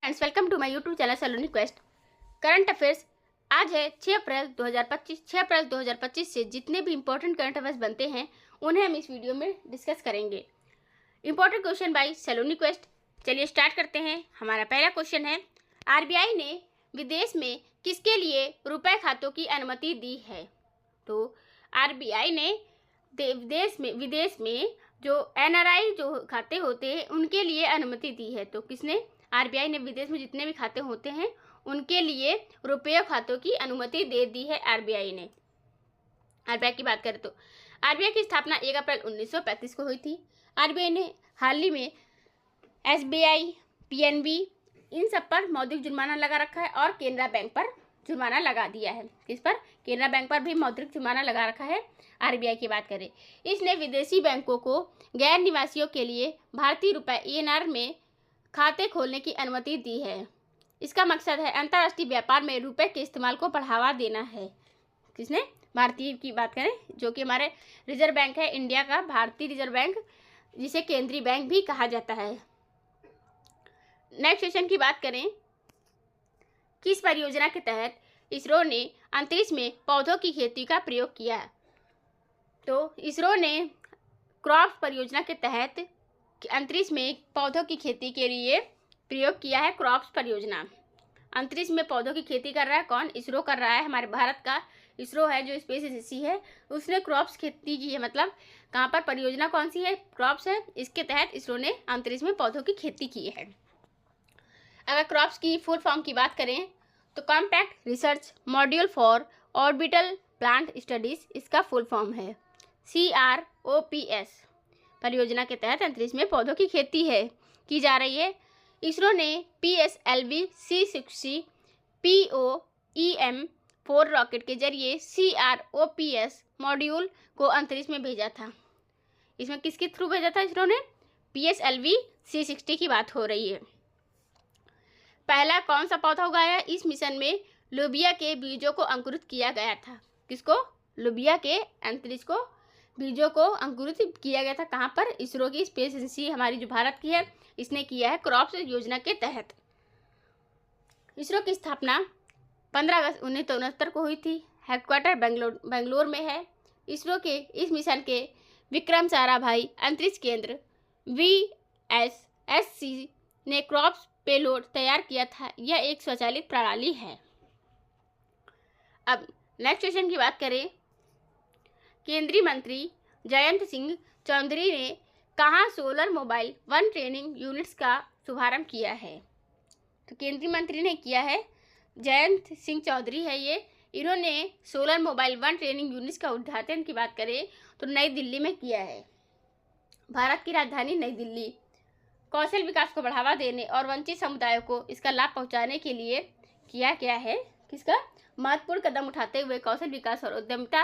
Friends, welcome to my YouTube channel Saloni Quest. Current affairs आज है 6 अप्रैल 2025। 6 अप्रैल 2025 से जितने भी इंपॉर्टेंट करंट अफेयर्स बनते हैं उन्हें हम इस वीडियो में डिस्कस करेंगे। Important question by Saloni quest. चलिए स्टार्ट करते हैं। हमारा पहला क्वेश्चन है, आरबीआई ने विदेश में किसके लिए रुपए खातों की अनुमति दी है? तो आरबीआई ने विदेश में जो एनआरआई जो खाते होते हैं उनके लिए अनुमति दी है। तो किसने? आरबीआई ने विदेश में जितने भी खाते होते हैं उनके लिए रुपये खातों की अनुमति दे दी है आरबीआई ने। आरबीआई की बात करें तो आरबीआई की स्थापना 1 अप्रैल 1935 को हुई थी। आरबीआई ने हाल ही में एसबीआई, पीएनबी इन सब पर मौद्रिक जुर्माना लगा रखा है और केनरा बैंक पर जुर्माना लगा दिया है। किस पर? केनरा बैंक पर भी मौद्रिक जुर्माना लगा रखा है। आरबीआई की बात करें, इसने विदेशी बैंकों को गैर निवासियों के लिए भारतीय रुपये ईएनआर में खाते खोलने की अनुमति दी है। इसका मकसद है अंतर्राष्ट्रीय व्यापार में रुपए के इस्तेमाल को बढ़ावा देना है। किसने? भारतीय की बात करें जो कि हमारे रिजर्व बैंक है इंडिया का, भारतीय रिजर्व बैंक, जिसे केंद्रीय बैंक भी कहा जाता है। नेक्स्ट क्वेश्चन की बात करें, किस परियोजना के तहत इसरो ने अंतरिक्ष में पौधों की खेती का प्रयोग किया? तो इसरो ने क्रॉप्स परियोजना के तहत अंतरिक्ष में पौधों की खेती के लिए प्रयोग किया है। क्रॉप्स परियोजना, अंतरिक्ष में पौधों की खेती कर रहा है कौन? इसरो कर रहा है। हमारे भारत का इसरो है जो स्पेस एजेंसी है, उसने क्रॉप्स खेती की है। मतलब कहाँ पर परियोजना कौन सी है? क्रॉप्स है। इसके तहत इसरो ने अंतरिक्ष में पौधों की खेती की है। अगर क्रॉप्स की फुल फॉर्म की बात करें तो compact research module for orbital plant studies इसका फुल फॉर्म है। CROPS परियोजना के तहत अंतरिक्ष में पौधों की खेती की जा रही है। इसरो ने PSLV C60 POEM-4 रॉकेट के जरिए CROPS मॉड्यूल को अंतरिक्ष में भेजा था। इसमें किसके थ्रू भेजा था इसरो ने? PSLV C60 की बात हो रही है। पहला कौन सा पौधा उगाया? इस मिशन में लोबिया के बीजों को अंकुरित किया गया था। किसको? लोबिया के अंतरिक्ष को बीजों को अंकुरित किया गया था। कहाँ पर? इसरो की स्पेस एजेंसी हमारी जो भारत की है, इसने किया है क्रॉप्स योजना के तहत। इसरो की स्थापना 15 अगस्त 1969 को हुई थी। हेडक्वार्टर बेंगलोर में है। इसरो के इस मिशन के विक्रम साराभाई अंतरिक्ष केंद्र VSSC ने क्रॉप्स पेलोड तैयार किया था। यह एक स्वचालित प्रणाली है। अब नेक्स्ट क्वेश्चन की बात करें, केंद्रीय मंत्री जयंत सिंह चौधरी ने कहाँ सोलर मोबाइल 1 ट्रेनिंग यूनिट्स का शुभारंभ किया है? तो केंद्रीय मंत्री ने किया है, जयंत सिंह चौधरी है ये। इन्होंने सोलर मोबाइल 1 ट्रेनिंग यूनिट्स का उद्घाटन की बात करें तो नई दिल्ली में किया है। भारत की राजधानी नई दिल्ली कौशल विकास को बढ़ावा देने और वंचित समुदायों को इसका लाभ पहुंचाने के लिए किया गया है। किसका? महत्वपूर्ण कदम उठाते हुए कौशल विकास और उद्यमिता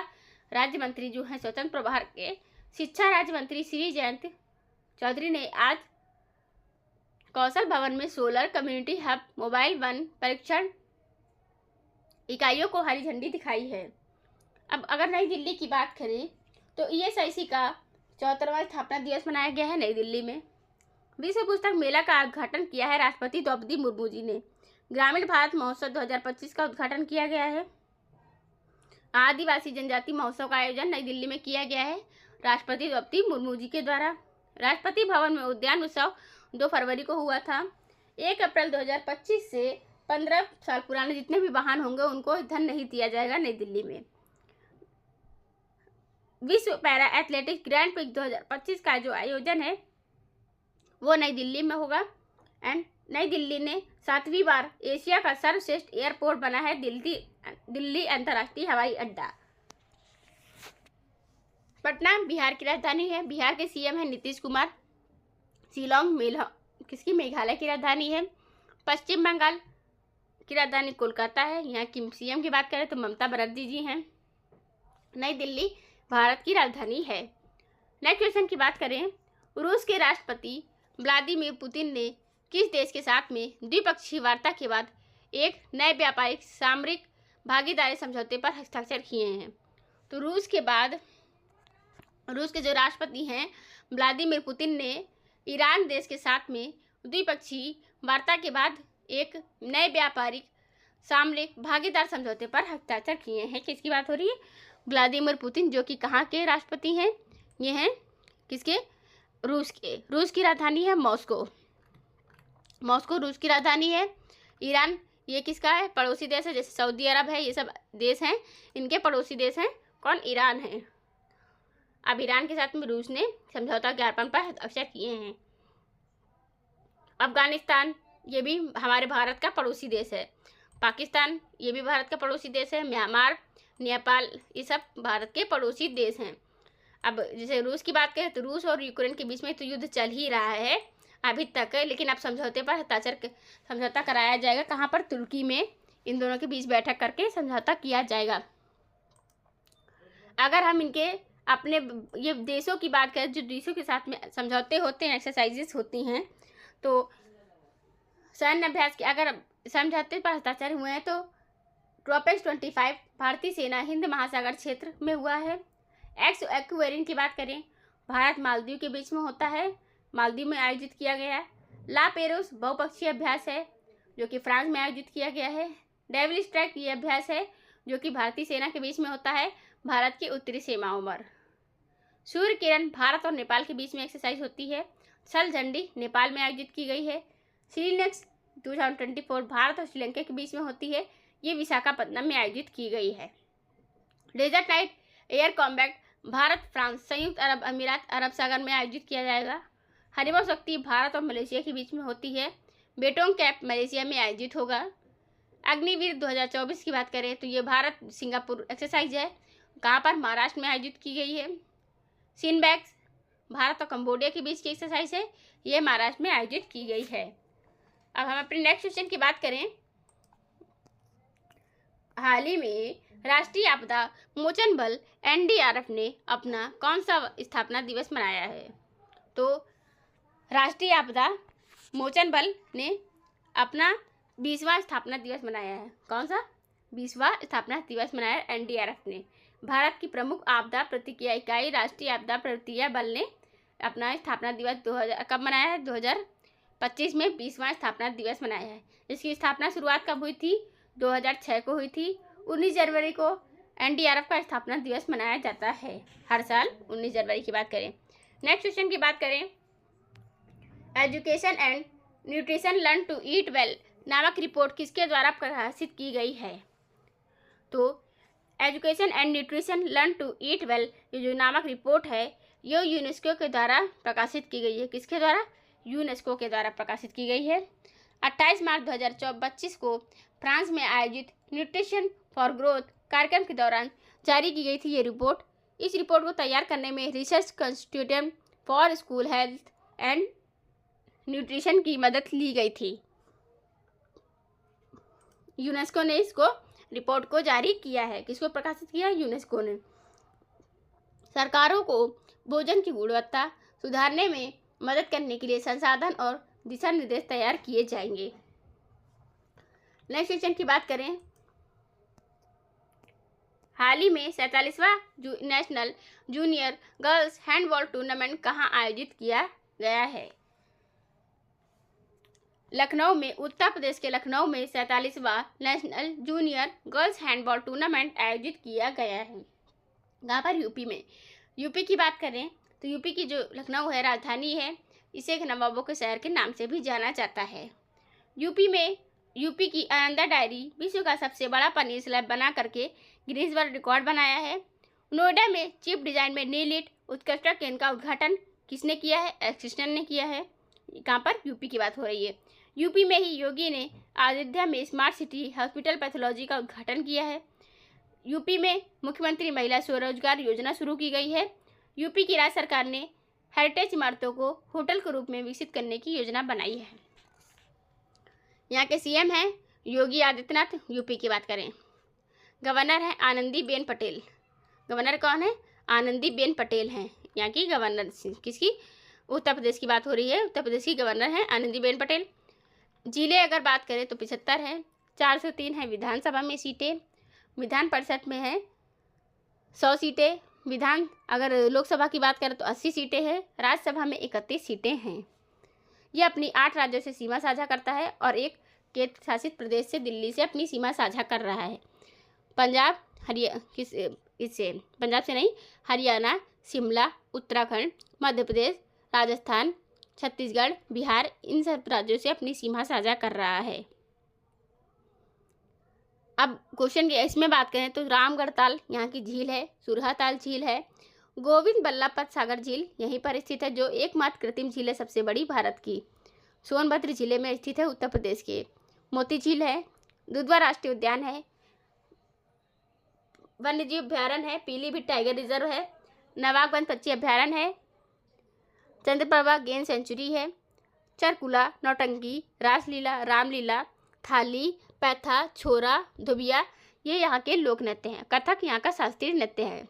राज्य मंत्री जो हैं स्वतंत्र प्रभार के शिक्षा राज्य मंत्री श्री जयंत चौधरी ने आज कौशल भवन में सोलर कम्युनिटी हब मोबाइल 1 परीक्षण इकाइयों को हरी झंडी दिखाई है। अब अगर नई दिल्ली की बात करें तो ESIC का 74वां स्थापना दिवस मनाया गया है नई दिल्ली में। विश्व पुस्तक मेला का उद्घाटन किया है राष्ट्रपति द्रौपदी मुर्मू जी ने। ग्रामीण भारत महोत्सव 2025 का उद्घाटन किया गया है। आदिवासी जनजाति महोत्सव का आयोजन नई दिल्ली में किया गया है राष्ट्रपति द्रौपदी मुर्मू जी के द्वारा। राष्ट्रपति भवन में उद्यान उत्सव 2 फरवरी को हुआ था। 1 अप्रैल 2025 से 15 साल पुराने जितने भी वाहन होंगे उनको धन नहीं दिया जाएगा नई दिल्ली में। विश्व पैरा एथलेटिक्स ग्रैंड प्रिक्स 2025 का जो आयोजन है वो नई दिल्ली में होगा। एंड नई दिल्ली ने 7वीं बार एशिया का सर्वश्रेष्ठ एयरपोर्ट बना है दिल्ली अंतर्राष्ट्रीय हवाई अड्डा। पटना बिहार की राजधानी है। बिहार के CM है नीतीश कुमार। शिलोंग मेघालय की राजधानी है। पश्चिम बंगाल की राजधानी कोलकाता है। यहाँ की CM की बात करें तो ममता बनर्जी जी हैं। नई दिल्ली भारत की राजधानी है। नेक्स्ट क्वेश्चन की बात करें, रूस के राष्ट्रपति व्लादिमीर पुतिन ने किस देश के साथ में द्विपक्षीय वार्ता के बाद एक नए व्यापारिक सामरिक भागीदारी समझौते पर हस्ताक्षर किए हैं? तो रूस के जो राष्ट्रपति हैं व्लादिमीर पुतिन ने ईरान देश के साथ में द्विपक्षीय वार्ता के बाद एक नए व्यापारिक सामरिक भागीदार समझौते पर हस्ताक्षर किए हैं। किसकी बात हो रही है? व्लादिमीर पुतिन, जो कि कहाँ के राष्ट्रपति हैं? ये हैं किसके? रूस के। रूस की राजधानी है मॉस्को। मॉस्को रूस की राजधानी है। ईरान ये किसका है? पड़ोसी देश है, जैसे सऊदी अरब है, ये सब देश हैं, इनके पड़ोसी देश हैं। कौन? ईरान है। अब ईरान के साथ में रूस ने समझौता ज्ञापन पर हस्ताक्षर किए हैं। अफगानिस्तान ये भी हमारे भारत का पड़ोसी देश है। पाकिस्तान ये भी भारत का पड़ोसी देश है। म्यांमार, नेपाल, ये सब भारत के पड़ोसी देश हैं। अब जैसे रूस की बात करें तो रूस और यूक्रेन के बीच में तो युद्ध चल ही रहा है अभी तक, लेकिन अब समझौते पर समझौता कराया जाएगा। कहाँ पर? तुर्की में इन दोनों के बीच बैठक करके समझौता किया जाएगा। अगर हम इनके अपने ये देशों की बात करें, जो देशों के साथ में समझौते होते हैं, एक्सरसाइजेस होती हैं, तो सैन्य अभ्यास के अगर समझौते पर हस्ताक्षर हुए हैं तो ट्रोपेक्स 25 भारतीय सेना हिंद महासागर क्षेत्र में हुआ है। एक्वेरियन की बात करें, भारत मालदीव के बीच में होता है, मालदीव में आयोजित किया गया है। ला पेरोस बहुपक्षीय अभ्यास है, जो कि फ्रांस में आयोजित किया गया है। डेविल स्ट्राइक ये अभ्यास है, जो कि भारतीय सेना के बीच में होता है, भारत की उत्तरी सीमाओं पर। सूर्य किरण भारत और नेपाल के बीच में एक्सरसाइज होती है। सल झंडी नेपाल में आयोजित की गई है। श्रीलिंक्स 2024 भारत और श्रीलंका के बीच में होती है, ये विशाखापत्तनम में आयोजित की गई है। Desert night air combat Bharat, France, संयुक्त अरब अमीरात, अरब सागर में आयोजित किया जाएगा। हरिमो शक्ति भारत और मलेशिया के बीच में होती है, बेटोंग कैप मलेशिया में आयोजित होगा। अग्निवीर 2024 की बात करें तो ये भारत सिंगापुर एक्सरसाइज है, कहाँ पर? महाराष्ट्र में आयोजित की गई है। सिनबैक्स भारत और कंबोडिया के बीच की एक्सरसाइज है, ये महाराष्ट्र में आयोजित की गई है। अब हम अपने नेक्स्ट क्वेश्चन की बात करें। हाल ही में राष्ट्रीय आपदा मोचन बल एनडीआरएफ ने अपना कौन सा स्थापना दिवस मनाया है? तो राष्ट्रीय आपदा मोचन बल ने अपना 20वां स्थापना दिवस मनाया है। कौन सा? 20वां स्थापना दिवस मनाया एनडीआरएफ ने। भारत की प्रमुख आपदा प्रतिक्रिया इकाई राष्ट्रीय आपदा प्रतिक्रिया बल ने अपना स्थापना दिवस 2000 कब मनाया है? 2025 में 20वां स्थापना दिवस मनाया है। इसकी स्थापना शुरुआत कब हुई थी? 2006 को हुई थी। 19 जनवरी को एनडीआरएफ का स्थापना दिवस मनाया जाता है हर साल 19 जनवरी की बात करें। नेक्स्ट क्वेश्चन की बात करें, education and nutrition learn to eat well नामक रिपोर्ट किसके द्वारा प्रकाशित की गई है? तो education and nutrition learn to eat well ये जो नामक रिपोर्ट है, ये यूनेस्को के द्वारा प्रकाशित की गई है। किसके द्वारा? यूनेस्को के द्वारा प्रकाशित की गई है। 28 मार्च 2025 को फ्रांस में आयोजित न्यूट्रिशन फॉर ग्रोथ कार्यक्रम के दौरान जारी की गई थी ये रिपोर्ट। इस रिपोर्ट को तैयार करने में research consortium for school health and nutrition की मदद ली गई थी। यूनेस्को ने इसको रिपोर्ट को जारी किया है। किसको प्रकाशित किया? यूनेस्को ने। सरकारों को भोजन की गुणवत्ता सुधारने में मदद करने के लिए संसाधन और दिशा निर्देश तैयार किए जाएंगे। नेक्स्ट क्वेश्चन की बात करें, हाल ही में 47वां national junior girls handball tournament कहाँ आयोजित किया गया है? लखनऊ में, उत्तर प्रदेश के लखनऊ में 47वां national junior girls handball tournament आयोजित किया गया है। कहाँ पर? यूपी में। यूपी की बात करें तो यूपी की जो लखनऊ है राजधानी है, इसे नवाबों के शहर के नाम से भी जाना जाता है। यूपी की आनंदा डायरी विश्व का सबसे बड़ा पनीर स्लैब बना करके गिनीज वर्ल्ड रिकॉर्ड बनाया है। नोएडा में चिप डिजाइन में नीलिट उत्कृष्ट केंद्र का उद्घाटन किसने किया है? एक्सिस्टेंट ने किया है। कहाँ पर? यूपी की बात हो रही है। यूपी में ही योगी ने अयोध्या में स्मार्ट सिटी हॉस्पिटल पैथोलॉजी का उद्घाटन किया है। यूपी में मुख्यमंत्री महिला स्वरोजगार योजना शुरू की गई है। यूपी की राज्य सरकार ने हेरिटेज इमारतों को होटल के रूप में विकसित करने की योजना बनाई है। यहाँ के सीएम हैं योगी आदित्यनाथ। यूपी की बात करें, गवर्नर हैं आनंदीबेन पटेल। गवर्नर कौन है? आनंदीबेन पटेल हैं यहाँ की गवर्नर। किसकी? उत्तर प्रदेश की बात हो रही है। उत्तर प्रदेश की गवर्नर हैं आनंदीबेन पटेल। जिले अगर बात करें तो 75 हैं। 403 हैं विधानसभा में सीटें। विधान परिषद में हैं 100 सीटें। अगर लोकसभा की बात करें तो 80 सीटें हैं। राज्यसभा में 31 सीटें हैं। यह अपनी 8 राज्यों से सीमा साझा करता है और एक केंद्र शासित प्रदेश से दिल्ली से अपनी सीमा साझा कर रहा है। पंजाब पंजाब से नहीं, हरियाणा, शिमला, उत्तराखंड, मध्य प्रदेश, राजस्थान, छत्तीसगढ़, बिहार, इन सब राज्यों से अपनी सीमा साझा कर रहा है। अब क्वेश्चन की इसमें बात करें तो रामगढ़ ताल यहाँ की झील है, सुरहा ताल झील है, गोविंद बल्लभ पंत सागर झील यहीं पर स्थित है जो एकमात्र कृत्रिम झील है सबसे बड़ी भारत की। सोनभद्र जिले में स्थित है उत्तर प्रदेश के। मोती झील है, दुधवा राष्ट्रीय उद्यान है, वन्यजीव अभ्यारण्य है, पीलीभीत टाइगर रिजर्व है, नवागबंद पक्षी अभ्यारण्य है, चंद्रप्रभा गेम सेंचुरी है, चरकुला, नौटंकी, रासलीला, रामलीला, थाली, पैथा, छोरा, धुबिया ये यहाँ के लोक नृत्य हैं। कथक यहाँ का शास्त्रीय नृत्य है।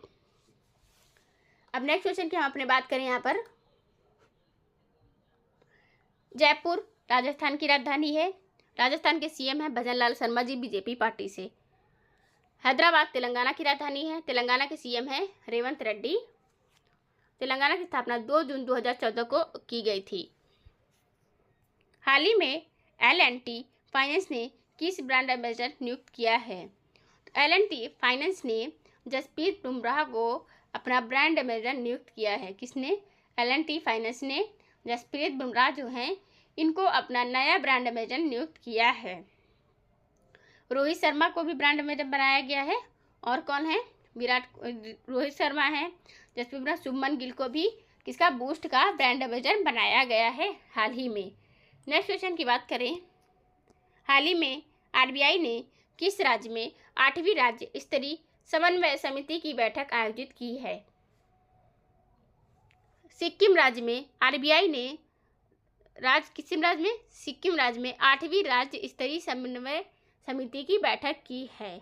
अब नेक्स्ट क्वेश्चन की हम अपने बात करें यहाँ पर, जयपुर राजस्थान की राजधानी है, राजस्थान के सीएम है भजनलाल शर्मा जी बीजेपी पार्टी से। हैदराबाद तेलंगाना की राजधानी है, तेलंगाना के सीएम है रेवंत रेड्डी। तेलंगाना की स्थापना 2 जून 2014 को की गई थी। हाल ही में L&T फाइनेंस ने किस ब्रांड एम्बेसडर नियुक्त किया है? L&T फाइनेंस ने जसप्रीत बुमराह को अपना ब्रांड एम्बेसडर नियुक्त किया है। किसने? L&T फाइनेंस ने जसप्रीत बुमराह जो हैं इनको अपना नया ब्रांड एम्बेसडर नियुक्त किया है। रोहित शर्मा को भी ब्रांड एम्बेसडर बनाया गया है। और कौन है? रोहित शर्मा है, जसप्रीत बुमराह, शुभमन गिल को भी किसका? बूस्ट का ब्रांड एम्बेसडर बनाया गया है हाल ही में। नेक्स्ट क्वेश्चन की बात करें, हाल ही में RBI ने किस राज्य में 8वीं राज्य स्तरीय समन्वय समिति की बैठक आयोजित की है? सिक्किम राज्य में RBI ने सिक्किम राज्य में 8वीं राज्य स्तरीय समन्वय समिति की बैठक की है।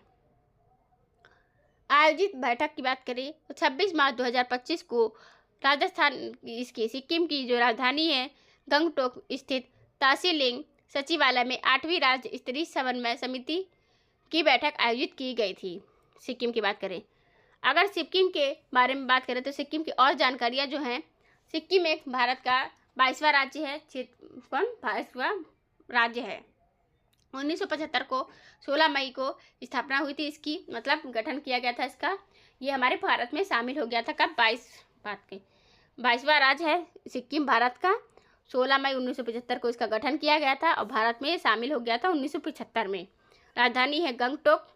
आयोजित बैठक की बात करें तो 26 मार्च 2025 को राजस्थान इसकी सिक्किम की जो राजधानी है गंगटोक स्थित तासीलिंग सचिवालय में 8वीं राज्य स्तरीय समन्वय समिति की बैठक आयोजित की गई थी। सिक्किम की बात करें, अगर सिक्किम के बारे में बात करें तो सिक्किम की और जानकारियां जो हैं, सिक्किम एक भारत का 22वां राज्य है। 22वां राज्य है। 1975 को 16 मई को स्थापना हुई थी इसकी, मतलब गठन किया गया था इसका। ये हमारे भारत में शामिल हो गया था कब? 22वां राज्य है सिक्किम भारत का। 16 मई 1975 को इसका गठन किया गया था और भारत में ये शामिल हो गया था 1975 में। राजधानी है गंगटोक।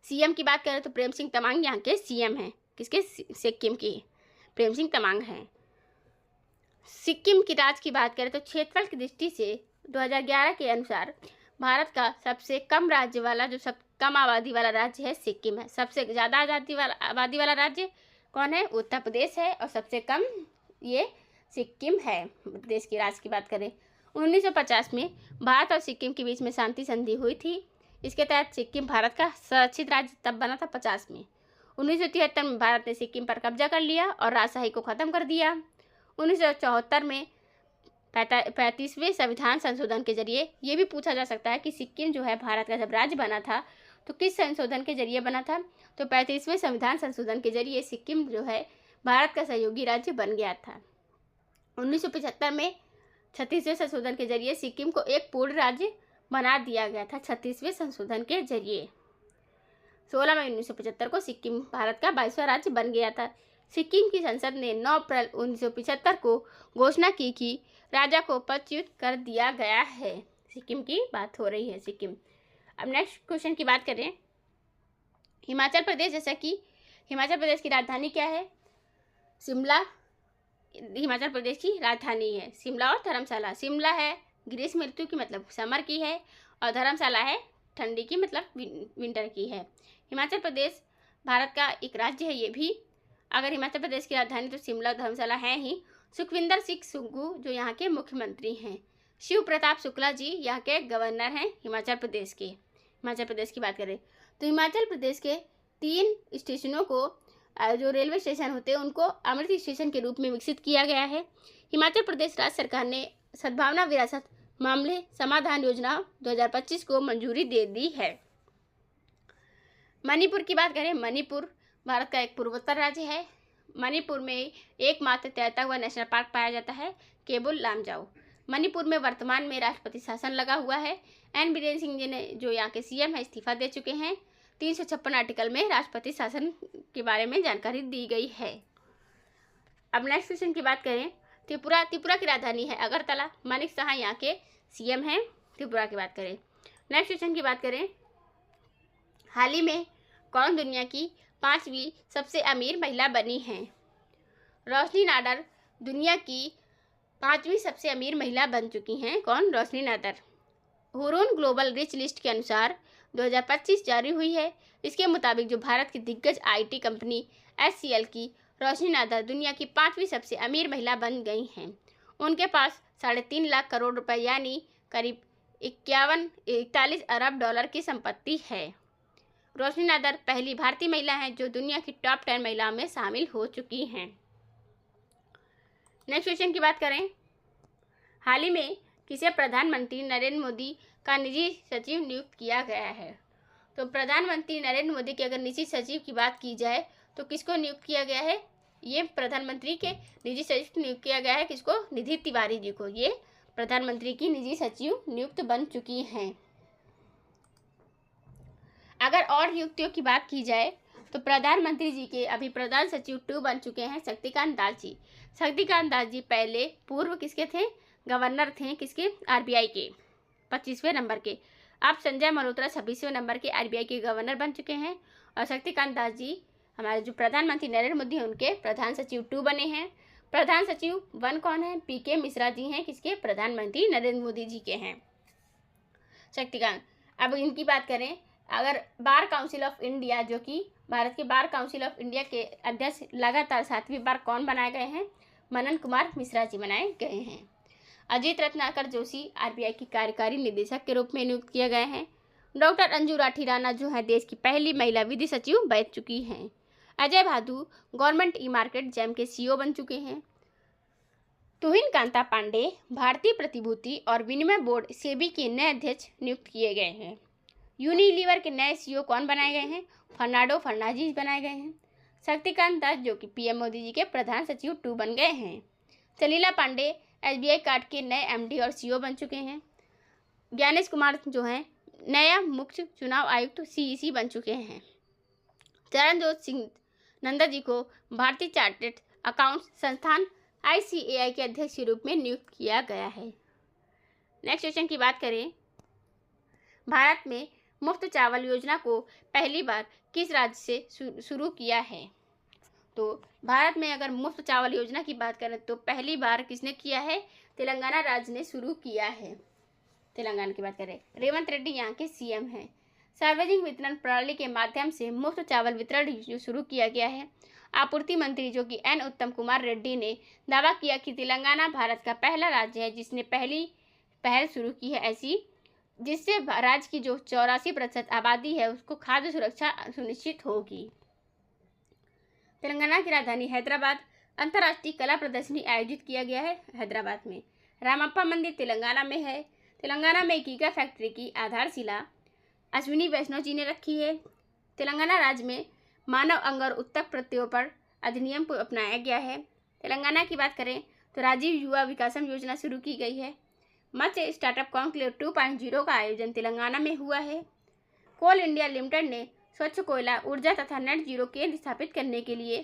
सीएम की बात करें तो प्रेम सिंह तमांग यहाँ के सीएम हैं। किसके? सिक्किम की प्रेम सिंह तमांग हैं। सिक्किम की राज्य की बात करें तो क्षेत्रफल की दृष्टि से 2011 के अनुसार भारत का सबसे कम राज्य वाला कम आबादी वाला राज्य है सिक्किम है। सबसे ज़्यादा आबादी वाला राज्य कौन है? उत्तर प्रदेश है और सबसे कम ये सिक्किम है। देश की राज्य की बात करें 1950 में भारत और सिक्किम के बीच में शांति संधि हुई थी। इसके तहत सिक्किम भारत का संरक्षित राज्य तब बना था 50 में। 1973 में भारत ने सिक्किम पर कब्जा कर लिया और राजशाही को ख़त्म कर दिया। 1974 में 35वें संविधान संशोधन के जरिए ये भी पूछा जा सकता है कि सिक्किम जो है भारत का जब राज्य बना था तो किस संशोधन के जरिए बना था? तो 35वें संविधान संशोधन के जरिए सिक्किम जो है भारत का सहयोगी राज्य बन गया था। 1975 में 36वें संशोधन के जरिए सिक्किम को एक पूर्ण राज्य बना दिया गया था। 36वें संशोधन के जरिए 16 मई 1975 को सिक्किम भारत का 22वां राज्य बन गया था। सिक्किम की संसद ने 9 अप्रैल 1975 को घोषणा की कि राजा को पदच्युत कर दिया गया है। सिक्किम की बात हो रही है सिक्किम। अब नेक्स्ट क्वेश्चन की बात करें, हिमाचल प्रदेश, जैसा कि हिमाचल प्रदेश की राजधानी क्या है? शिमला हिमाचल प्रदेश की राजधानी है। शिमला और धर्मशाला। शिमला है ग्रीष्म ऋतु की मतलब समर की है और धर्मशाला है ठंडी की मतलब विंटर की है। हिमाचल प्रदेश भारत का एक राज्य है। ये भी अगर हिमाचल प्रदेश की राजधानी तो शिमला और धर्मशाला है ही। सुखविंदर सिंह सुक्खू जो यहाँ के मुख्यमंत्री हैं। शिव प्रताप शुक्ला जी यहाँ के गवर्नर हैं हिमाचल प्रदेश के। हिमाचल प्रदेश की बात करें तो हिमाचल प्रदेश के 3 स्टेशनों को जो रेलवे स्टेशन होते हैं उनको अमृत स्टेशन के रूप में विकसित किया गया है। हिमाचल प्रदेश राज्य सरकार ने सद्भावना विरासत मामले समाधान योजना 2025 को मंजूरी दे दी है। मणिपुर की बात करें, मणिपुर भारत का एक पूर्वोत्तर राज्य है। मणिपुर में एकमात्र तैरता हुआ नेशनल पार्क पाया जाता है केबुल लामजाओ। मणिपुर में वर्तमान में राष्ट्रपति शासन लगा हुआ है। एन बीरेन सिंह जी ने जो यहाँ के सीएम है इस्तीफा दे चुके हैं। 356 आर्टिकल में राष्ट्रपति शासन के बारे में जानकारी दी गई है। अब नेक्स्ट क्वेश्चन की बात करें, त्रिपुरा की राजधानी है अगरतला। मानिक साहा यहाँ के सीएम हैं। त्रिपुरा की बात करें। नेक्स्ट क्वेश्चन की बात करें, हाल ही में कौन दुनिया की 5वीं सबसे अमीर महिला बनी है? रोशनी नाडर दुनिया की 5वीं सबसे अमीर महिला बन चुकी हैं। कौन? Roshni Nadar. Hurun global rich list के अनुसार 2025 जारी हुई है। इसके मुताबिक जो भारत की दिग्गज आईटी कंपनी HCL की रोशनी नाडर दुनिया की 5वीं सबसे अमीर महिला बन गई हैं। उनके पास 3.5 लाख करोड़ रुपए यानी करीब 41 अरब डॉलर की संपत्ति है। रोशनी नाडर पहली भारतीय महिला हैं जो दुनिया की टॉप 10 महिलाओं में शामिल हो चुकी हैं। नेक्स्ट क्वेश्चन की बात करें, हाल ही में किसे प्रधानमंत्री नरेंद्र मोदी का निजी सचिव नियुक्त किया गया है? तो प्रधानमंत्री नरेंद्र मोदी के अगर निजी सचिव की बात की जाए तो किसको नियुक्त किया गया है? ये प्रधानमंत्री के निजी सचिव नियुक्त किया गया है। किसको? निधि तिवारी जी को ये प्रधानमंत्री की निजी सचिव नियुक्त बन चुकी हैं। अगर और नियुक्तियों की बात की जाए तो प्रधानमंत्री जी के अभी प्रधान सचिव 2 बन चुके हैं शक्तिकांत दास जी। शक्तिकांत दास जी पहले पूर्व किसके थे? गवर्नर थे। किसके? RBI के 25वें नंबर के। अब संजय मल्होत्रा 26वें नंबर के RBI के गवर्नर बन चुके हैं। और शक्तिकांत दास जी हमारे जो प्रधानमंत्री नरेंद्र मोदी हैं उनके प्रधान सचिव 2 बने हैं। प्रधान सचिव 1 कौन है? PK मिश्रा जी हैं। किसके? प्रधानमंत्री नरेंद्र मोदी जी के हैं शक्तिकांत। अब इनकी बात करें, अगर बार काउंसिल ऑफ इंडिया जो कि भारत के बार काउंसिल ऑफ इंडिया के अध्यक्ष लगातार 7वीं बार कौन बनाए गए हैं? मनन कुमार मिश्रा जी बनाए गए हैं। अजीत रत्नाकर जोशी RBI की कार्यकारी निदेशक के रूप में नियुक्त किए गए हैं। डॉक्टर अंजू राठी राणा जो है देश की पहली महिला विधि सचिव बन चुकी हैं। अजय भादु गवर्नमेंट ई-मार्केट जैम के CEO बन चुके हैं। तुहिन कांता पांडे भारतीय प्रतिभूति और विनिमय बोर्ड SEBI के नए अध्यक्ष नियुक्त किए गए हैं। यूनिलीवर के नए CEO कौन बनाए गए हैं? फर्नांडो फर्नांडीज बनाए गए हैं। शक्तिकांत दास जो कि PM मोदी जी के प्रधान सचिव 2 बन गए हैं। सलीला पांडे SBI कार्ड के नए MD और CEO बन चुके हैं। ज्ञानेश कुमार जो हैं नया मुख्य चुनाव आयुक्त CEC बन चुके हैं। चरणजोत सिंह नंदा जी को भारतीय चार्टर्ड अकाउंट्स संस्थान ICAI के अध्यक्ष के रूप में नियुक्त किया गया है। नेक्स्ट क्वेश्चन की बात करें, भारत में मुफ्त चावल योजना को पहली बार किस राज्य से शुरू किया है? तो भारत में अगर मुफ्त चावल योजना की बात करें तो पहली बार किसने किया है? तेलंगाना राज्य ने शुरू किया है। तेलंगाना की बात करें, रेवंत रेड्डी यहाँ के CM हैं। सार्वजनिक वितरण प्रणाली के माध्यम से मुफ्त चावल वितरण जो शुरू किया गया है। आपूर्ति मंत्री जो कि N उत्तम कुमार रेड्डी ने दावा किया कि तेलंगाना भारत का पहला राज्य है जिसने पहल शुरू की है ऐसी, जिससे राज्य की जो 84% आबादी है उसको खाद्य सुरक्षा सुनिश्चित होगी। तेलंगाना की राजधानी हैदराबाद अंतर्राष्ट्रीय कला प्रदर्शनी आयोजित किया गया है हैदराबाद में। रामप्पा मंदिर तेलंगाना में है। तेलंगाना में गीगा फैक्ट्री की आधारशिला अश्विनी वैष्णव जी ने रखी है। तेलंगाना राज्य में मानव अंग और उत्तक प्रत्यारोपण अधिनियम को अपनाया गया है। तेलंगाना की बात करें तो राजीव युवा विकासम योजना शुरू की गई है। मत्स्य स्टार्टअप कॉन्क्लेव 2.0 का आयोजन तेलंगाना में हुआ है। कोल इंडिया लिमिटेड ने स्वच्छ कोयला ऊर्जा तथा नेट जीरो केंद्र स्थापित करने के लिए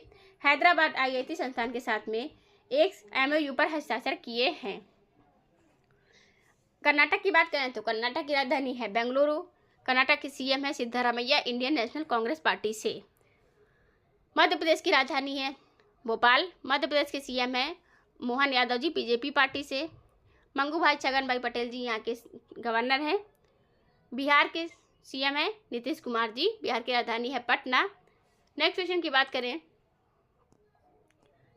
हैदराबाद IIT संस्थान के साथ में एक MOU पर हस्ताक्षर किए हैं। कर्नाटक की बात करें तो कर्नाटक की राजधानी है बेंगलुरु। कर्नाटक के CM है Siddaramaiah Indian national Congress party से। मध्य प्रदेश की राजधानी है भोपाल। मध्य प्रदेश के CM है मोहन यादव जी BJP पार्टी से। मंगू भाई छगन भाई पटेल जी यहाँ के गवर्नर हैं। बिहार के CM है नीतीश कुमार जी। बिहार की राजधानी है पटना। नेक्स्ट क्वेश्चन की बात करें,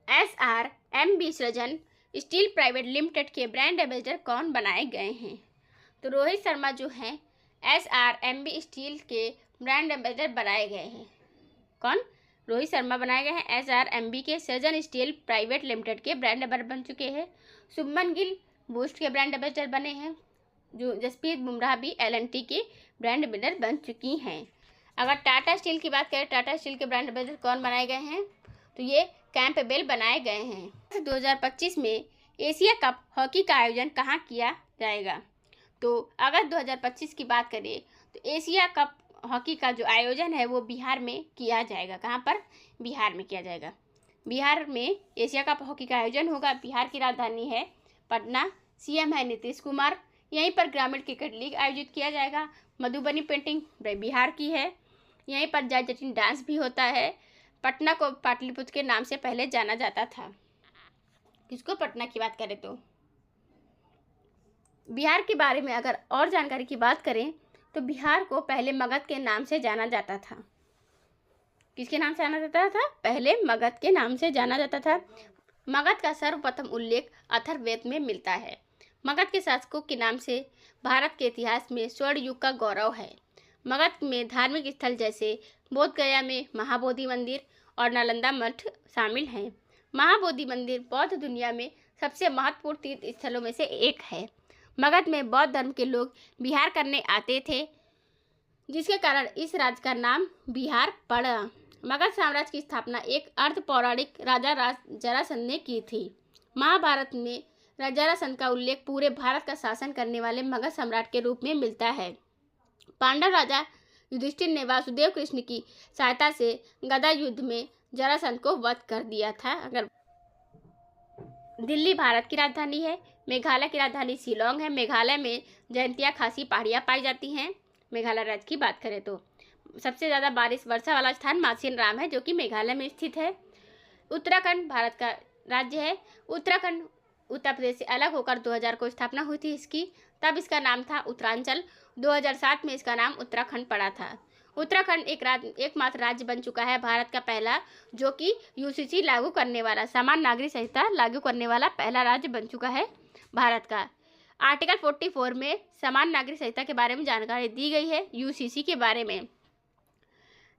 SRMB सृजन स्टील प्राइवेट लिमिटेड के ब्रांड एम्बेसडर कौन बनाए गए हैं? तो रोहित शर्मा जो हैं SRMB स्टील के ब्रांड एम्बेसडर बनाए गए हैं। कौन? रोहित शर्मा बनाए गए हैं। SRMB के सृजन स्टील प्राइवेट लिमिटेड के ब्रांड एम्बेसडर बन चुके हैं। शुभमन गिल बूस्ट के ब्रांड एम्बेसडर बने हैं। जो जसप्रीत बुमराह भी L&T के ब्रांड एम्बेसडर बन चुकी हैं। अगर टाटा स्टील की बात करें, टाटा स्टील के ब्रांड एम्बेसडर कौन बनाए गए हैं? तो ये कैंपबेल बनाए गए हैं। 2025 में एशिया कप हॉकी का आयोजन कहाँ किया जाएगा? तो अगस्त 2025 की बात करें तो एशिया कप हॉकी का जो आयोजन है वो बिहार में किया जाएगा। कहाँ पर? बिहार में किया जाएगा। बिहार में एशिया कप हॉकी का आयोजन होगा। बिहार की राजधानी है पटना, सीएम है नीतीश कुमार। यहीं पर ग्रामीण क्रिकेट लीग आयोजित किया जाएगा। मधुबनी पेंटिंग बिहार की है। यहीं पर जय जटिन डांस भी होता है। पटना को पाटलिपुत्र के नाम से पहले जाना जाता था। किसको? पटना की बात करें तो। बिहार के बारे में अगर और जानकारी की बात करें तो बिहार को पहले मगध के नाम से जाना जाता था। किसके नाम से जाना जाता था? पहले मगध के नाम से जाना जाता था। मगध का सर्वप्रथम उल्लेख अथर्ववेद में मिलता है। मगध के शासकों के नाम से भारत के इतिहास में स्वर्ण युग का गौरव है। मगध में धार्मिक स्थल जैसे बोध गया में महाबोधि मंदिर और नालंदा मठ शामिल हैं। महाबोधि मंदिर बौद्ध दुनिया में सबसे महत्वपूर्ण तीर्थ स्थलों में से एक है। मगध में बौद्ध धर्म के लोग विहार करने आते थे, जिसके कारण इस राज्य का नाम बिहार पड़ा। मगध साम्राज्य की स्थापना एक अर्ध पौराणिक राजा जरासंध ने की थी। महाभारत में जरासंध का उल्लेख पूरे भारत का शासन करने वाले मगध सम्राट के रूप में मिलता है। पांडव राजा युधिष्ठिर ने वासुदेव कृष्ण की सहायता से गदा युद्ध में जरासंध को वध कर दिया था। अगर दिल्ली भारत की राजधानी है। मेघालय की राजधानी शिलोंग है। मेघालय में जयंतिया खासी पहाड़ियाँ पाई जाती हैं। मेघालय राज्य की बात करें तो सबसे ज़्यादा बारिश वर्षा वाला स्थान मासिन राम है, जो कि मेघालय में स्थित है। उत्तराखंड भारत का राज्य है। उत्तराखंड उत्तर प्रदेश से अलग होकर 2000 को स्थापना हुई थी इसकी, तब इसका नाम था उत्तरांचल। 2007 में इसका नाम उत्तराखंड पड़ा था। उत्तराखंड एकमात्र राज्य बन चुका है भारत का पहला जो कि यूसीसी लागू करने वाला, समान नागरिक संहिता लागू करने वाला पहला राज्य बन चुका है भारत का। आर्टिकल 44 में समान नागरिक संहिता के बारे में जानकारी दी गई है यूसीसी के बारे में।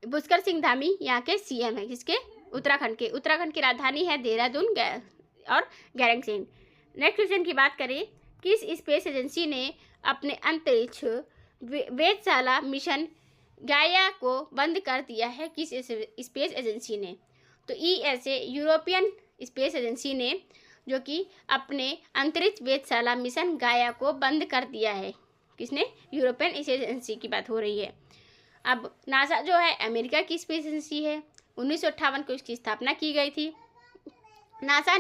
पुष्कर सिंह धामी यहाँ के सीएम है। किसके? उत्तराखंड के। उत्तराखंड की राजधानी है देहरादून और गैरसैंण। नेक्स्ट क्वेश्चन की बात करें, किस स्पेस एजेंसी ने अपने अंतरिक्ष वेधशाला मिशन गाया को बंद कर दिया है? किस स्पेस एजेंसी ने? तो ईएसए यूरोपियन स्पेस एजेंसी ने, जो कि अपने अंतरिक्ष वेधशाला मिशन गाया को बंद कर दिया है। किसने? यूरोपियन स्पेस एजेंसी की बात हो रही है। अब नासा जो है अमेरिका की स्पेस एजेंसी है। 1958 को इसकी स्थापना की गई थी। नासा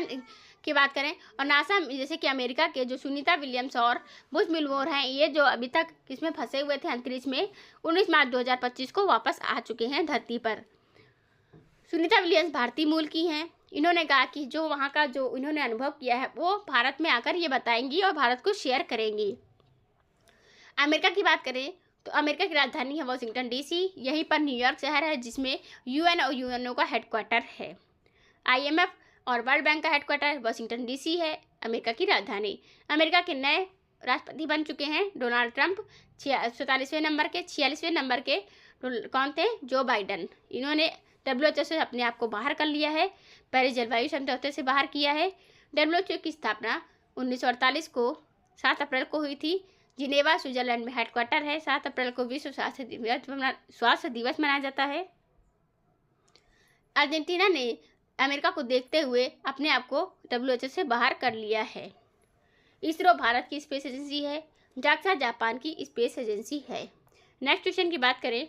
की बात करें और नासा जैसे कि अमेरिका के जो सुनीता विलियम्स और बुश विल्मोर हैं, ये जो अभी तक किसमें फंसे हुए थे अंतरिक्ष में, 19 मार्च 2025 को वापस आ चुके हैं धरती पर। सुनीता विलियम्स भारतीय मूल की हैं। इन्होंने कहा कि जो वहाँ का जो इन्होंने अनुभव किया है वो भारत में आकर ये बताएंगी और भारत को शेयर करेंगी। अमेरिका की बात करें तो अमेरिका की राजधानी है वाशिंगटन डीसी। यहीं पर न्यूयॉर्क शहर है जिसमें यूएन और यूएनओ का हेडक्वार्टर है। आईएमएफ और वर्ल्ड बैंक का हेडक्वार्टर वाशिंगटन डीसी है, अमेरिका की राजधानी। अमेरिका के नए राष्ट्रपति बन चुके हैं डोनाल्ड ट्रंप। 47वें नंबर के 46वें नंबर के कौन थे? जो बाइडन। इन्होंने WHO से अपने आप को बाहर कर लिया है, पेरिस जलवायु समझौते से बाहर किया है। WHO की स्थापना 1948 को 7 अप्रैल को हुई थी। जिनेवा स्विट्जरलैंड में हेडक्वार्टर है। 7 अप्रैल को विश्व स्वास्थ्य दिवस मनाया जाता है। अर्जेंटीना ने अमेरिका को देखते हुए अपने आप को WHO से बाहर कर लिया है। इसरो भारत की स्पेस एजेंसी है। जाक्सा जापान की स्पेस एजेंसी है। नेक्स्ट क्वेश्चन की बात करें,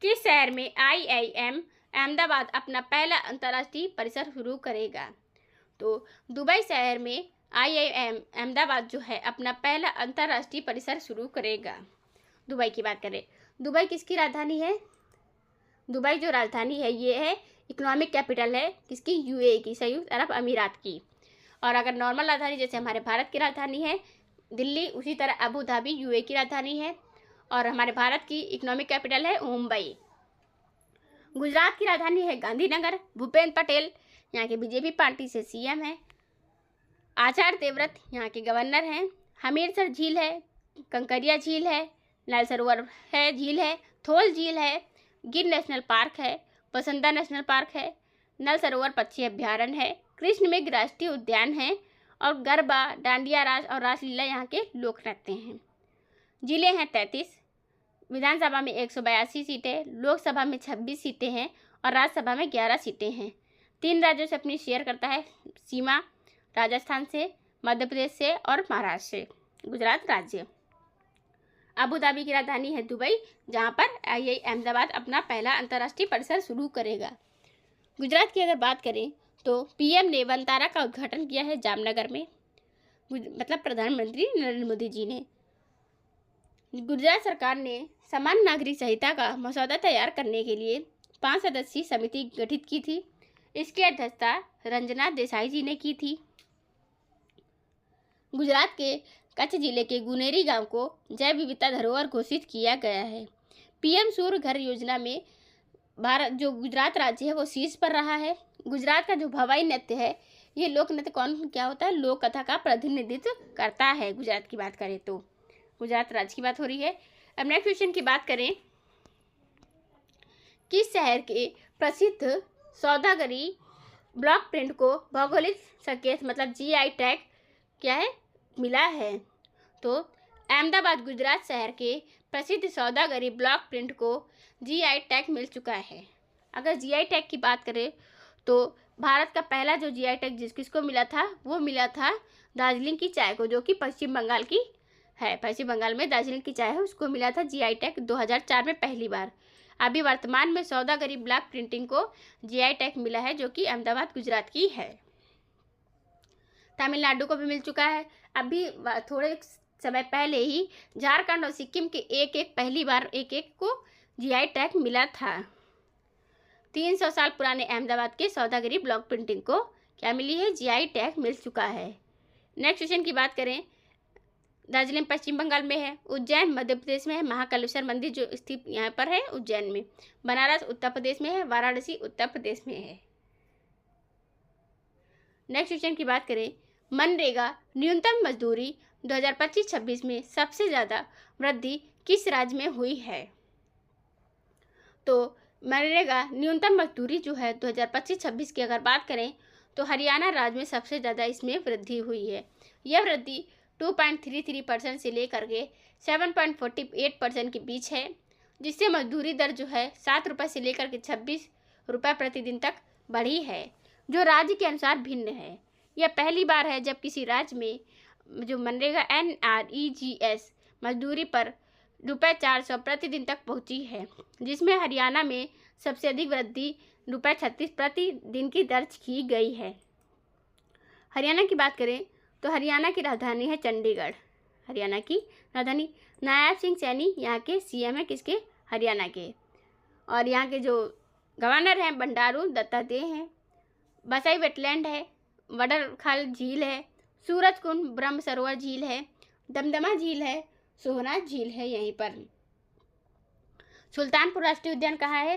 किस शहर में IIM अहमदाबाद अपना पहला अंतर्राष्ट्रीय परिसर शुरू करेगा? तो दुबई शहर में IIM अहमदाबाद जो है अपना पहला अंतर्राष्ट्रीय परिसर शुरू करेगा। दुबई की बात करें, दुबई किसकी राजधानी है? दुबई जो राजधानी है ये है इकोनॉमिक कैपिटल है किसकी? UAE की, संयुक्त अरब अमीरात की। और अगर नॉर्मल राजधानी जैसे हमारे भारत की राजधानी है दिल्ली, उसी तरह अबू धाबी UAE की राजधानी है। और हमारे भारत की इकोनॉमिक कैपिटल है मुंबई। गुजरात की राजधानी है गांधीनगर। भूपेंद्र पटेल यहाँ के बीजेपी पार्टी से सीएम है। आचार्य देवव्रत यहाँ के गवर्नर हैं। हमीरसर झील है, कंकरिया झील है, नल सरोवर है झील है, थोल झील है, गिर नेशनल पार्क है, पसंदा नेशनल पार्क है, नल सरोवर पक्षी अभ्यारण्य है, कृष्ण मृग राष्ट्रीय उद्यान है और गरबा, डांडिया रास और रासलीला यहाँ के लोक नृत्य हैं। जिले हैं 33। विधानसभा में 182 सीटें, लोकसभा में 26 सीटें हैं और राज्यसभा में 11 सीटें हैं। 3 राज्यों से अपनी शेयर करता है सीमा। राजस्थान से, मध्य प्रदेश से और महाराष्ट्र से। गुजरात राज्य। अबू धाबी की राजधानी है दुबई, जहां पर IIM अहमदाबाद अपना पहला अंतर्राष्ट्रीय परिसर शुरू करेगा। गुजरात की अगर बात करें तो PM ने वनतारा का उद्घाटन किया है जामनगर में, मतलब प्रधानमंत्री नरेंद्र मोदी जी ने। गुजरात सरकार ने समान नागरिक संहिता का मसौदा तैयार करने के लिए 5 सदस्यीय समिति गठित की थी। इसकी अध्यक्षता रंजना देसाई जी ने की थी। गुजरात के कच्छ जिले के गुनेरी गांव को जैव विविधता धरोहर घोषित किया गया है। PM सूर्य घर योजना में भारत जो गुजरात राज्य है वो शीर्ष पर रहा है। गुजरात का जो भवाई नृत्य है, ये लोक नृत्य क्या होता है, लोक कथा का प्रतिनिधित्व करता है। गुजरात की बात करें तो गुजरात राज्य की बात हो रही है। अब नेक्स्ट क्वेश्चन की बात करें, किस शहर के प्रसिद्ध सौदागरी ब्लॉक प्रिंट को भौगोलिक संकेत मतलब GI टैग क्या है मिला है? तो अहमदाबाद गुजरात शहर के प्रसिद्ध सौदागरी ब्लॉक प्रिंट को GI टैग मिल चुका है। अगर GI टैग की बात करें तो भारत का पहला जो GI टैग किसको मिला था, वो मिला था दार्जिलिंग की चाय को, जो कि पश्चिम बंगाल की है। पश्चिम बंगाल में दार्जिलिंग की चाय है, उसको मिला था GI टैग 2004 में पहली बार। अभी वर्तमान में सौदागरी ब्लॉक प्रिंटिंग को GI टैग मिला है, जो कि अहमदाबाद गुजरात की है। तमिलनाडु को भी मिल चुका है। अभी थोड़े समय पहले ही झारखंड और सिक्किम के पहली बार एक को GI टैग मिला था। 300 साल पुराने अहमदाबाद के सौदागरी ब्लॉक प्रिंटिंग को क्या मिली है, GI टैग मिल चुका है। नेक्स्ट क्वेश्चन की बात करें, दार्जिलिंग पश्चिम बंगाल में है, उज्जैन मध्य प्रदेश में है, महाकालेश्वर मंदिर जो स्थित यहाँ पर है उज्जैन में, बनारस उत्तर प्रदेश में है, वाराणसी उत्तर प्रदेश में है। नेक्स्ट क्वेश्चन की बात करें, मनरेगा न्यूनतम मजदूरी 2025-26 में सबसे ज़्यादा वृद्धि किस राज्य में हुई है? तो मनरेगा न्यूनतम मजदूरी जो है 2025-26 की अगर बात करें तो हरियाणा राज्य में सबसे ज़्यादा इसमें वृद्धि हुई है। यह वृद्धि 2.33% से लेकर के 7.48% के बीच है, जिससे मजदूरी दर जो है 7 रुपये से लेकर के 26 रुपये प्रतिदिन तक बढ़ी है, जो राज्य के अनुसार भिन्न है। यह पहली बार है जब किसी राज्य में जो मनरेगा NREGS मजदूरी पर ₹400 प्रतिदिन तक पहुंची है, जिसमें हरियाणा में सबसे अधिक वृद्धि ₹36 प्रतिदिन की दर्ज की गई है। हरियाणा की बात करें तो हरियाणा की राजधानी है चंडीगढ़। हरियाणा की राजधानी, नायब सिंह सैनी यहाँ के CM है, किसके, हरियाणा के। और यहाँ के जो गवर्नर हैं बंडारू दत्तात्रेय हैं। बसाई वेटलैंड है, वडरखाल झील है, सूरजकुंड ब्रह्म सरोवर झील है, दमदमा झील है, सोहना झील है यहीं पर। सुल्तानपुर राष्ट्रीय उद्यान कहाँ है?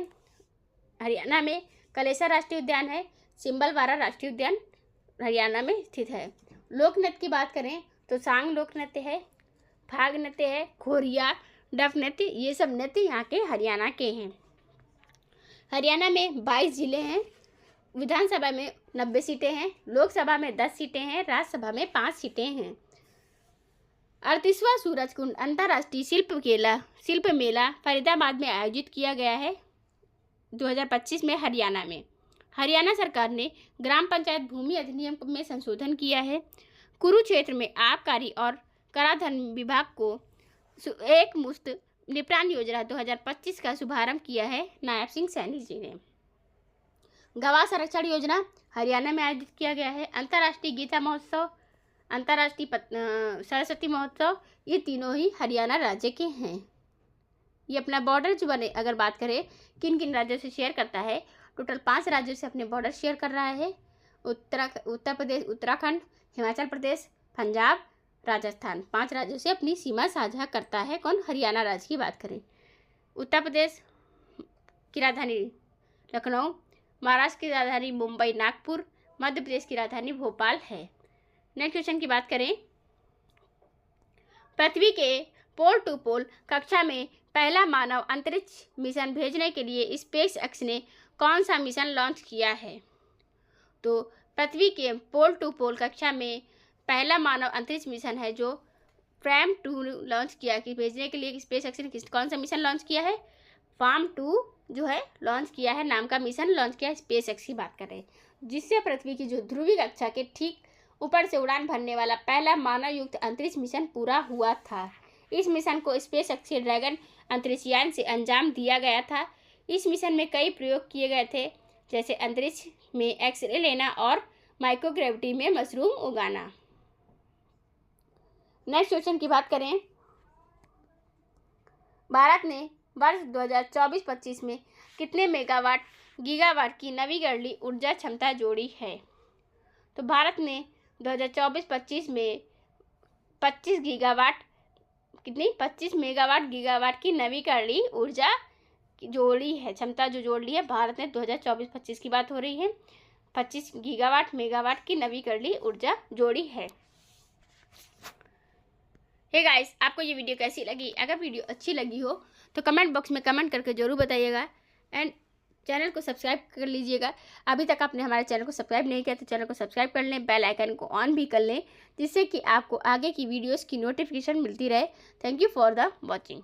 हरियाणा में। कलेसर राष्ट्रीय उद्यान है, सिंबलवारा राष्ट्रीय उद्यान हरियाणा में स्थित है। लोक नृत्य की बात करें तो सांग लोक नृत्य है, फाग नृत्य है, खोरिया, डफ नृत्य, ये सब नृत्य यहाँ के हरियाणा के हैं। हरियाणा में 22 जिले हैं। विधानसभा में 90 सीटें हैं, लोकसभा में 10 सीटें हैं, राज्यसभा में 5 सीटें हैं। 38वां सूरजकुंड अंतर्राष्ट्रीय शिल्प मेला फरीदाबाद में आयोजित किया गया है 2025 में हरियाणा में। हरियाणा सरकार ने ग्राम पंचायत भूमि अधिनियम में संशोधन किया है। कुरुक्षेत्र में आबकारी और कराधान विभाग को एक मुश्त निपटान योजना 2025 का शुभारंभ किया है नायब सिंह सैनी जी ने। गवाह संरक्षण योजना हरियाणा में आयोजित किया गया है। अंतर्राष्ट्रीय गीता महोत्सव, अंतर्राष्ट्रीय सरस्वती महोत्सव, ये तीनों ही हरियाणा राज्य के हैं। ये अपना बॉर्डर जो बने अगर बात करें किन किन राज्यों से शेयर करता है, टोटल 5 राज्यों से अपने बॉर्डर शेयर कर रहा है। उत्तर प्रदेश, उत्तराखंड, हिमाचल प्रदेश, पंजाब, राजस्थान, 5 राज्यों से अपनी सीमा साझा करता है। कौन? हरियाणा राज्य की बात करें, उत्तर प्रदेश की राजधानी लखनऊ, महाराष्ट्र की राजधानी मुंबई, नागपुर, मध्य प्रदेश की राजधानी भोपाल है। नेक्स्ट क्वेश्चन की बात करें, पृथ्वी के पोल टू पोल कक्षा में पहला मानव अंतरिक्ष मिशन भेजने के लिए स्पेस एक्स ने कौन सा मिशन लॉन्च किया है? तो पृथ्वी के पोल टू पोल कक्षा में पहला मानव अंतरिक्ष मिशन है जो फ्रैम 2 लॉन्च किया कि भेजने के लिए स्पेस एक्स ने कौन सा मिशन लॉन्च किया है? फार्म 2 जो है लॉन्च किया है, नाम का मिशन लॉन्च किया है। स्पेस एक्स की बात कर रहे हैं, जिससे पृथ्वी की जो ध्रुवीय कक्षा के ठीक ऊपर से उड़ान भरने वाला पहला मानव युक्त अंतरिक्ष मिशन पूरा हुआ था। इस मिशन को स्पेस एक्स ड्रैगन अंतरिक्षयान से अंजाम दिया गया था। इस मिशन में कई प्रयोग किए गए थे, जैसे अंतरिक्ष में एक्सरे लेना और माइक्रोग्रेविटी में मशरूम उगाना। नेक्स्ट क्वेश्चन की बात करें, भारत ने वर्ष 2024-25 में कितने गीगावाट की नवीकरणीय ऊर्जा क्षमता जोड़ी है? तो भारत ने 2024-25 में 25 गीगावाट की नवीकरणीय ऊर्जा जोड़ी है। क्षमता जो जोड़ ली है भारत ने 2024-25 की बात हो रही है, 25 मेगावाट की नवीकरणीय ऊर्जा जोड़ी है। हे गाइस, आपको ये वीडियो कैसी लगी? अगर वीडियो अच्छी लगी हो तो कमेंट बॉक्स में कमेंट करके जरूर बताइएगा एंड चैनल को सब्सक्राइब कर लीजिएगा। अभी तक आपने हमारे चैनल को सब्सक्राइब नहीं किया तो चैनल को सब्सक्राइब कर लें, बेल आइकन को ऑन भी कर लें, जिससे कि आपको आगे की वीडियोस की नोटिफिकेशन मिलती रहे। Thank you for the watching.